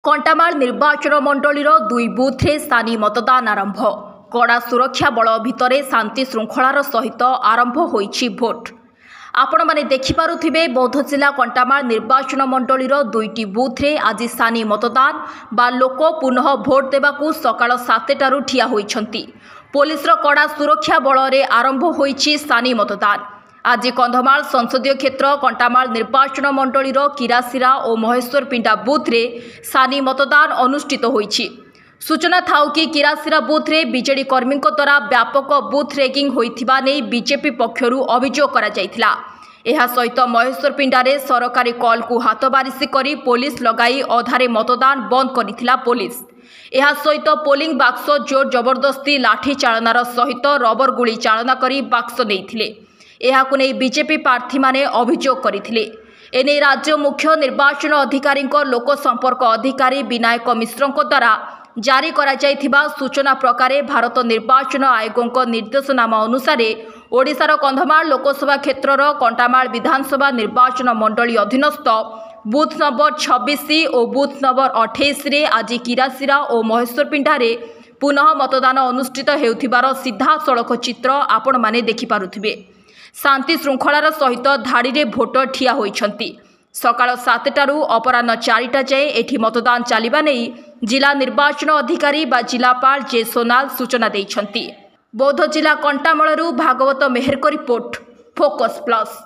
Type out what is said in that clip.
कंटामाल निर्वाचन मंडलीर 2 बुथ्रे स्थानीय मतदान आरंभ। कड़ा सुरक्षा बल भितर शांति श्रृंखलार सहित आरंभ होईछि भोट। आपण माने देखिपारुथिबे बौद्ध जिला कंटामाल निर्वाचन मंडलीर 2टी बुथ्रे आज स्थानीय मतदान बा लोक पुनः भोट देबाकू सकाळ 7टारू ठिया होईछंती। पुलिसर कड़ा सुरक्षा बल आरंभ होईछि स्थानीय मतदान। आज कंधमाल संसदीय क्षेत्र कंटामाल निर्वाचन मंडलीर किरासिरा और महेश्वरपिंडा बुथ्रे स्थानीय मतदान अनुष्ठित होईछि। सूचना थाउ कि किरासिरा बुथ्रे बीजेडी कर्मी द्वारा व्यापक बुथ रेगिंग होइथिबा नै बीजेपी पक्षरु अभियोग करा जायथिला। एहा सहित महेश्वरपिंडारे सरकारी कॉल को हाथबारिशी करी पुलिस लगाई अधारे मतदान बंद करिथिला पुलिस। एहा सहित पोलिंग बाक्स जोर जबरदस्ती लाठी चालनार सहित रबर गुली चालना करी बाक्स नैथिले। एहाकु नै बीजेपी प्रार्थी माने अभियोग करिथिले। एने राज्य मुख्य निर्वाचन अधिकारी लोक संपर्क अधिकारी विनायक मिश्र द्वारा जारी करा जायथिबा सूचना प्रकार भारत निर्वाचन आयोग निर्देशनामा अनुसार ओडिशार कंधमाल लोकसभा क्षेत्रर कंटामाल विधानसभा निर्वाचन मंडली अधीनस्थ बूथ नंबर 26 और बूथ नंबर 28 रे आज किरासिरा और महेश्वरपिंडारे पुनः मतदान अनुष्ठित हेउथिबार सीधा सड़क चित्र आपण माने देखि पारुथिबे। शांति श्रृंखलार सहित धाड़ी रे भोटर ठिया होइछंती। सकाळ 7टारू अपराह्न 4टा जाए एठी मतदान चलिबा नै जिला निर्वाचन अधिकारी बा जिलापाल जे सोनाल सूचना दैछंती। बौद्ध जिला कंटामालरू भागवत मेहरको रिपोर्ट, फोकस प्लस।